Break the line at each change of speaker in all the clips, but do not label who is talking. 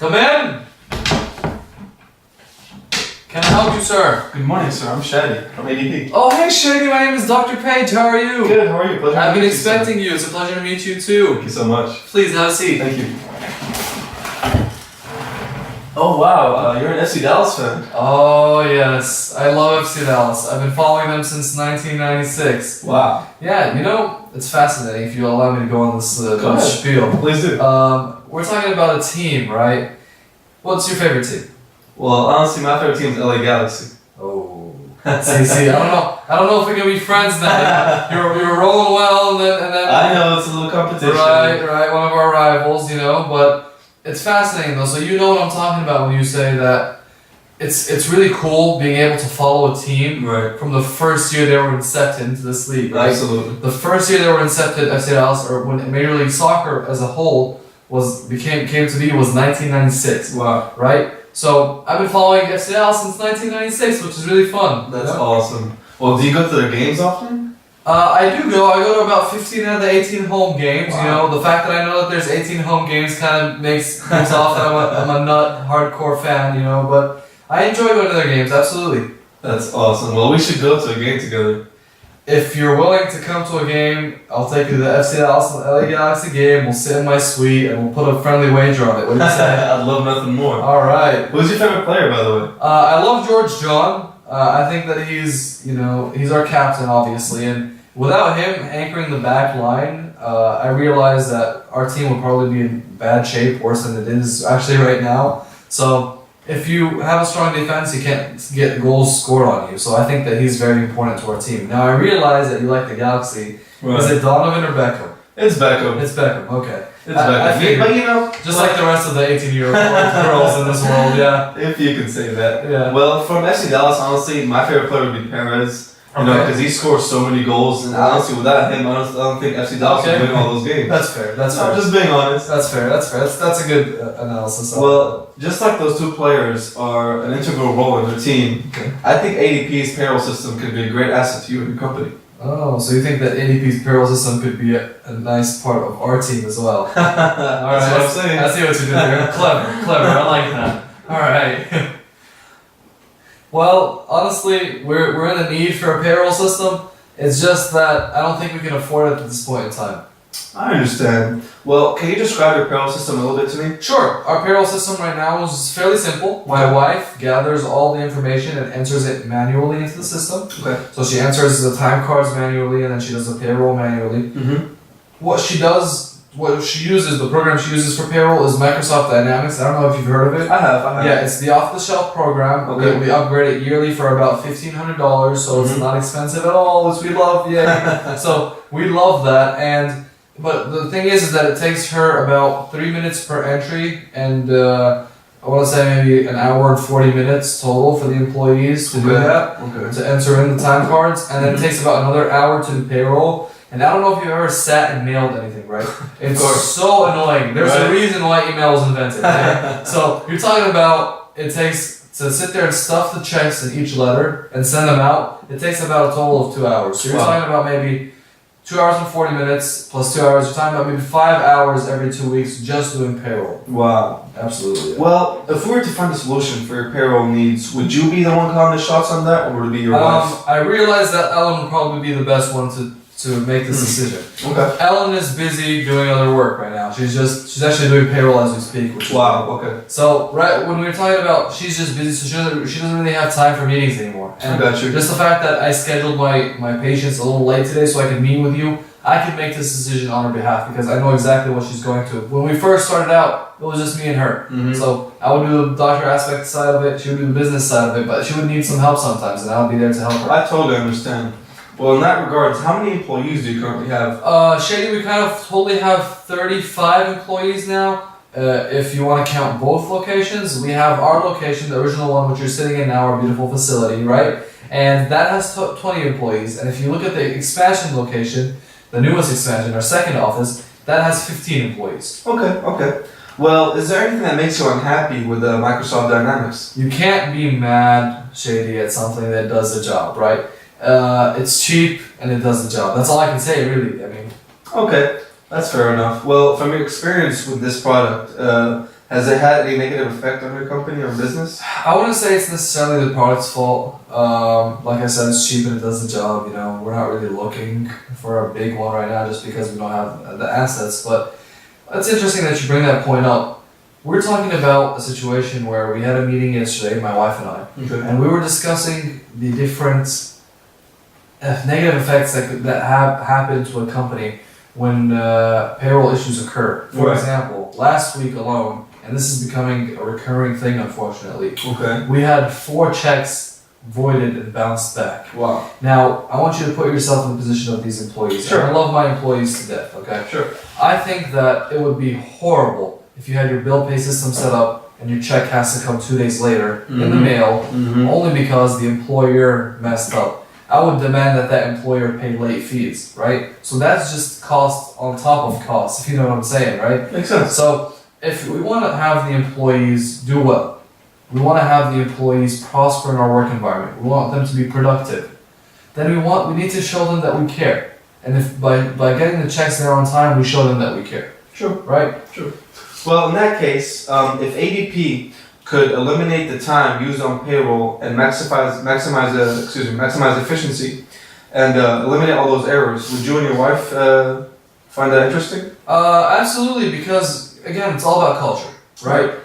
Come in! Can I help you, sir?
Good morning, sir. I'm Shady from ADP.
Oh, hey, Shady. My name is Dr. Page. How are you?
Good. How are you? Pleasure
I've
to
been
meet you, sir.
expecting you. It's a pleasure to meet you, too.
Thank you so much.
Please, have a seat.
Thank you. Oh, wow. You're an FC Dallas fan.
Oh, yes. I love FC Dallas. I've been following them since 1996.
Wow.
Yeah, you know, it's fascinating if you allow me to go on this spiel.
Please do.
We're talking about a team, right? What's your favorite team?
Well, honestly, my favorite team is LA Galaxy.
Oh, see, I don't know if we can be friends now. You're rolling well, and then
I know it's a little competition.
right, one of our rivals, you know. But it's fascinating though. So you know what I'm talking about when you say that it's really cool being able to follow a team from the first year they were incepted into this league. Right?
Absolutely.
The first year they were incepted, FC Dallas, or when Major League Soccer as a whole came to be was 1996.
Wow.
Right. So I've been following FC Dallas since 1996, which is really fun.
That's awesome. Well, do you go to their games often?
I do go. I go to about 15 out of the 18 home games.
Wow.
You know, the fact that I know that there's 18 home games kind of makes off that I'm a nut hardcore fan. You know, but I enjoy going to their games. Absolutely.
That's awesome. Well, we should go to a game together.
If you're willing to come to a game, I'll take you to the FC Dallas and LA Galaxy game. We'll sit in my suite and we'll put a friendly wager on it. What do you say?
I'd love nothing more.
All right.
Who's your favorite player, by the way?
I love George John. I think that he's our captain, obviously, and without him anchoring the back line, I realized that our team would probably be in bad shape, worse than it is actually right now. So if you have a strong defense, you can't get goals scored on you. So I think that he's very important to our team. Now I realize that you like the Galaxy.
Right.
Is it Donovan or Beckham?
It's Beckham.
It's Beckham. Okay.
It's Beckham. But you know,
just like the rest of the 18-year-old girls in this world, yeah.
If you can say that.
Yeah.
Well, from FC Dallas, honestly, my favorite player would be Perez. You know, because he scores so many goals, and honestly, without him, I don't think FC Dallas would win all those games.
That's fair. That's fair.
I'm just being honest.
That's fair. That's a good analysis.
Well, just like those two players are an integral role in their team, I think ADP's payroll system could be a great asset to you and your company.
Oh, so you think that ADP's payroll system could be a nice part of our team as well? All right,
That's what I'm saying.
I see what you did there. Clever. I like that. All right. Well, honestly, we're in a need for a payroll system. It's just that I don't think we can afford it at this point in time.
I understand. Well, can you describe your payroll system a little bit to me?
Sure. Our payroll system right now is fairly simple. My wife gathers all the information and enters it manually into the system. Okay. So she enters the time cards manually and then she does the payroll manually. Mm-hmm. The program she uses for payroll is Microsoft Dynamics. I don't know if you've heard of it.
I have.
Yeah, it's the off-the-shelf program. Okay. We upgrade it yearly for about $1,500, so it's not expensive at all, which we love. Yeah. So we love that, but the thing is that it takes her about 3 minutes per entry, and I want to say maybe an hour and 40 minutes total for the employees to do that, to enter in the time cards, and then it takes about another hour to do payroll. And I don't know if you've ever sat and mailed anything, right? It's so annoying. There's a reason why email was invented. Right? So you're talking about it takes to sit there and stuff the checks in each letter and send them out. It takes about a total of 2 hours. So you're talking about maybe 2 hours and 40 minutes plus 2 hours. You're talking about maybe 5 hours every 2 weeks just doing payroll.
Wow.
Absolutely. Yeah.
Well, if we were to find a solution for your payroll needs, would you be the one calling the shots on that, or would it be your wife?
I realize that Ellen would probably be the best one to make this decision. Okay. Ellen is busy doing other work right now. She's actually doing payroll as we speak. Which is
okay.
So when we were talking about she's just busy, so she doesn't really have time for meetings anymore. And
I got you.
Just the fact that I scheduled my patients a little late today so I could meet with you, I could make this decision on her behalf because I know exactly what she's going to. When we first started out, it was just me and her. Mm-hmm. So I would do the doctor aspect side of it, she would do the business side of it, but she would need some help sometimes, and I would be there to help her.
I totally understand. Well, in that regards, how many employees do you currently have?
Shady, we kind of totally have 35 employees now. If you want to count both locations, we have our location, the original one, which you're sitting in now, our beautiful facility, right? And that has 20 employees. And if you look at the expansion location, the newest expansion, our second office, that has 15 employees.
Okay. Well, is there anything that makes you unhappy with Microsoft Dynamics?
You can't be mad, Shady, at something that does the job, right? It's cheap and it does the job. That's all I can say, really. I mean.
Okay, that's fair enough. Well, from your experience with this product, Has it had a negative effect on your company or business?
I wouldn't say it's necessarily the product's fault. Like I said, it's cheap and it does the job. You know, we're not really looking for a big one right now just because we don't have the assets. But it's interesting that you bring that point up. We're talking about a situation where we had a meeting yesterday, my wife and I, and we were discussing the different negative effects that happen to a company when payroll issues occur. For example, last week alone, and this is becoming a recurring thing, unfortunately. We had 4 checks voided and bounced back.
Wow.
Now, I want you to put yourself in the position of these employees.
Sure.
I love my employees to death, okay?
Sure.
I think that it would be horrible if you had your bill pay system set up and your check has to come 2 days later in the mail only because the employer messed up. I would demand that employer pay late fees, right? So that's just cost on top of cost, if you know what I'm saying, right?
Makes sense.
So if we want to have the employees do well, we want to have the employees prosper in our work environment, we want them to be productive, then we need to show them that we care. And if by getting the checks there on time, we show them that we care.
True.
Right?
True. Well, in that case, if ADP could eliminate the time used on payroll and maximize efficiency and eliminate all those errors, would you and your wife find that interesting?
Absolutely, because again, it's all about culture, right?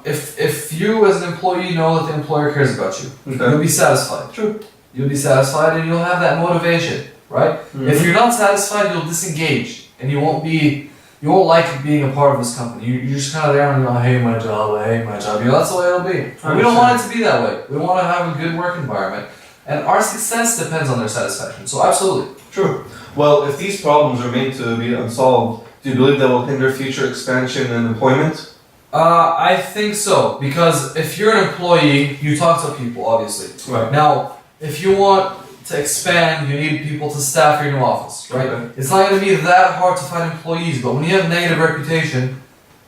If you as an employee know that the employer cares about you, you'll be satisfied.
True.
You'll be satisfied and you'll have that motivation, right? If you're not satisfied, you'll disengage and you won't like being a part of this company. You're just kind of there and I hate my job. You know, that's the way it'll be. We don't want it to be that way. We want to have a good work environment. And our success depends on their satisfaction. So absolutely.
True. Well, if these problems remain to be unsolved, do you believe that will hinder future expansion and employment?
I think so. Because if you're an employee, you talk to people, obviously.
Right.
Now, if you want to expand, you need people to staff your new office, right? It's not going to be that hard to find employees, but when you have a negative reputation,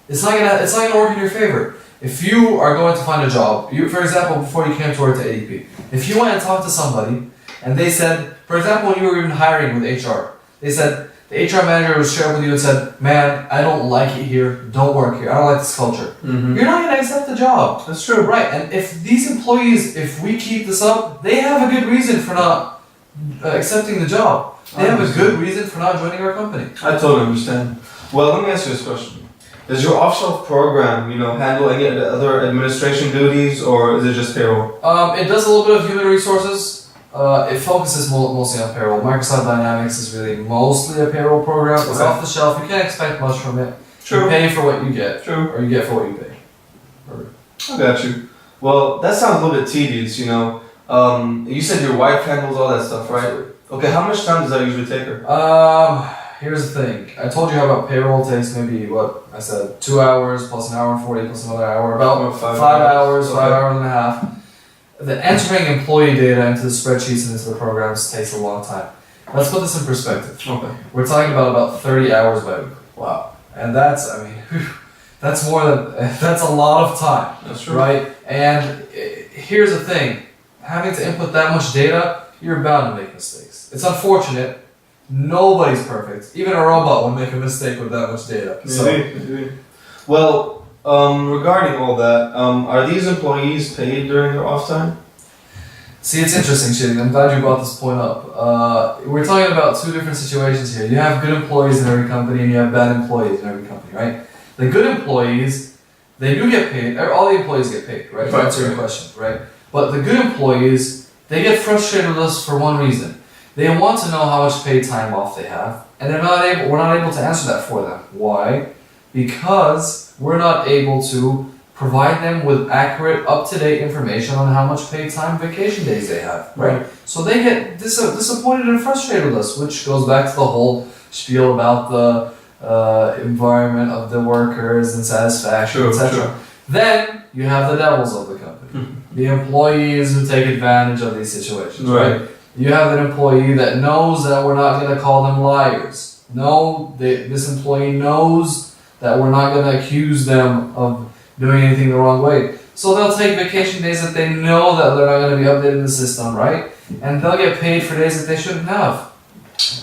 it's not going to work in your favor. If you are going to find a job, for example, before you came to work to ADP, if you went and talked to somebody and they said, for example, when you were even hiring with HR, they said, the HR manager was sharing with you and said, man, I don't like it here, don't work here, I don't like this culture. You're not going to accept the job.
That's true.
Right, and if these employees, if we keep this up, they have a good reason for not accepting the job. They have a good reason for not joining our company.
I totally understand. Well, let me ask you this question. Does your off-shelf program, handle any other administration duties, or is it just payroll?
It does a little bit of human resources. It focuses mostly on payroll. Microsoft Dynamics is really mostly a payroll program. It's off the shelf. You can't expect much from it.
True.
You pay for what you get.
True.
Or you get for what you pay.
I got you. Well, that sounds a little bit tedious, You said your wife handles all that stuff, right? Okay, how much time does that usually take her?
Here's the thing. I told you how about payroll takes maybe, 2 hours plus an hour and 40 plus another hour. About 5 hours, 5 hours and a half. The entering employee data into the spreadsheets and into the programs takes a long time. Let's put this in perspective.
Okay.
We're talking about 30 hours by week.
Wow.
And that's a lot of time.
That's true.
Right? And here's the thing. Having to input that much data, you're bound to make mistakes. It's unfortunate. Nobody's perfect. Even a robot will make a mistake with that much data.
Indeed. Well, regarding all that, are these employees paid during their off time?
See, it's interesting, Shady. I'm glad you brought this point up. We're talking about 2 different situations here. You have good employees in every company and you have bad employees in every company, right? The good employees, they do get paid. All the employees get paid, right? To answer your question, right? But the good employees, they get frustrated with us for one reason. They want to know how much paid time off they have, and we're not able to answer that for them. Why? Because we're not able to provide them with accurate, up-to-date information on how much paid time vacation days they have, right? So they get disappointed and frustrated with us, which goes back to the whole spiel about the environment of the workers and satisfaction, etc. Then you have the devils of the company, the employees who take advantage of these situations, right? You have an employee that knows that we're not going to call them liars. This employee knows that we're not going to accuse them of doing anything the wrong way. So they'll take vacation days that they know that they're not going to be updated in the system, right? And they'll get paid for days that they shouldn't have.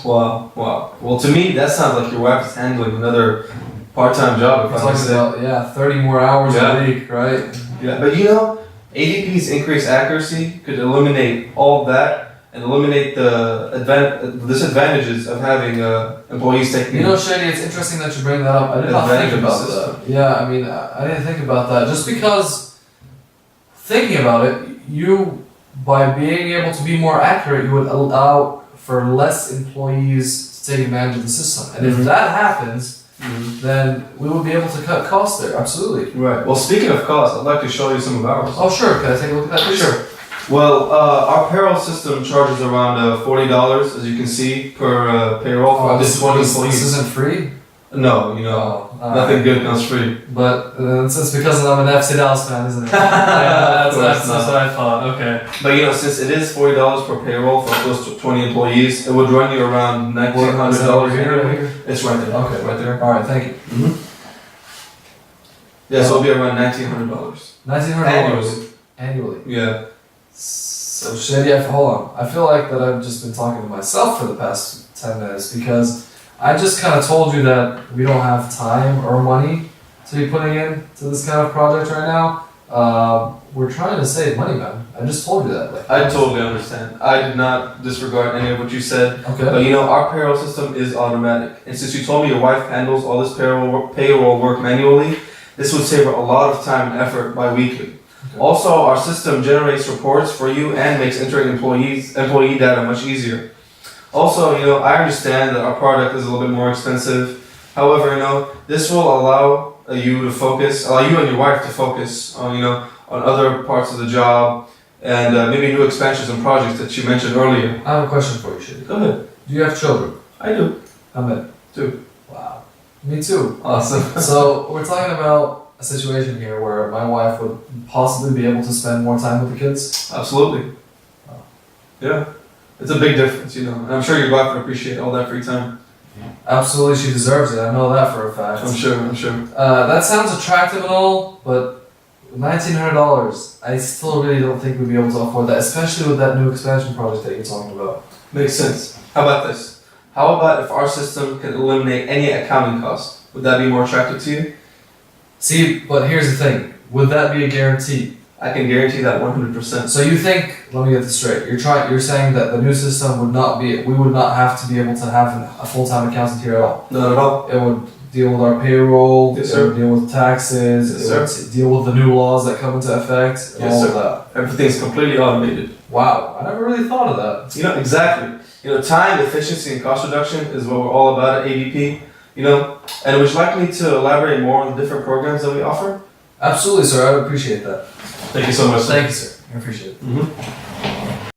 Wow. Well, to me, that sounds like your wife is handling another part-time job, if
We're
I may
talking
say.
about, yeah, 30 more hours
Yeah.
a week, right?
Yeah, but you know, ADP's increased accuracy could eliminate all that and eliminate the disadvantages of having employees taking.
You know, Shady, it's interesting that you bring that up. I did not think about that. Yeah, I mean, I didn't think about that. Just because thinking about it, you, by being able to be more accurate, you would allow for less employees to take advantage of the system. And if that happens, then we would be able to cut costs there. Absolutely.
Right. Well, speaking of cost, I'd like to show you some of ours.
Oh, sure. Can I take a look at that, please?
Sure. Well, our payroll system charges around $40, as you can see, per payroll for up to 20 employees.
This isn't free?
No, you know, nothing good comes free.
But it's because I'm an FC Dallas fan, isn't it? Yeah, that's what I thought. Okay.
But you know, since it is $40 per payroll for close to 20 employees, it would run you around $1,900
here.
It's right there.
Okay,
right there.
All right, thank you.
Yeah, so it'll be around $1,900.
$1,900 annually.
Yeah.
So Shady, hold on. I feel like that I've just been talking to myself for the past 10 minutes because I just kind of told you that we don't have time or money to be putting into this kind of project right now. We're trying to save money, man. I just told you that. Like,
I totally understand. I did not disregard any of what you said.
Okay.
But you know, our payroll system is automatic. And since you told me your wife handles all this payroll work manually, this would save her a lot of time and effort bi-weekly. Okay. Also, our system generates reports for you and makes entering employee data much easier. Also, you know, I understand that our product is a little bit more expensive. However, you know, this will allow you and your wife to focus on, you know, on other parts of the job and maybe new expansions and projects that you mentioned earlier.
I have a question for you, Shady.
Go ahead.
Do you have children?
I do.
How many?
2.
Wow. Me too.
Awesome.
So we're talking about a situation here where my wife would possibly be able to spend more time with the kids.
Absolutely.
Wow.
Yeah. It's a big difference, you know. And I'm sure your wife would appreciate all that free time.
Absolutely, she deserves it. I know that for a fact.
I'm sure.
That sounds attractive and all, but $1,900, I still really don't think we'd be able to afford that, especially with that new expansion project that you're talking about.
Makes sense. How about this? How about if our system can eliminate any accounting cost? Would that be more attractive to you?
See, but here's the thing. Would that be a guarantee?
I can guarantee that 100%.
So you think, let me get this straight, you're saying that the new system we would not have to be able to have a full-time accountant here at all?
Not at all.
It would deal with our payroll,
Yes,
it
sir.
would deal with taxes,
Yes,
it would deal with the new laws that come into effect, and
Yes,
all
sir.
of that.
Everything's completely automated.
Wow, I never really thought of that.
You know, exactly. You know, time, efficiency, and cost reduction is what we're all about at ADP. You know, and would you like me to elaborate more on the different programs that we offer?
Absolutely, sir. I would appreciate that.
Thank you so much.
Thank you, sir. I appreciate it.
Mm-hmm.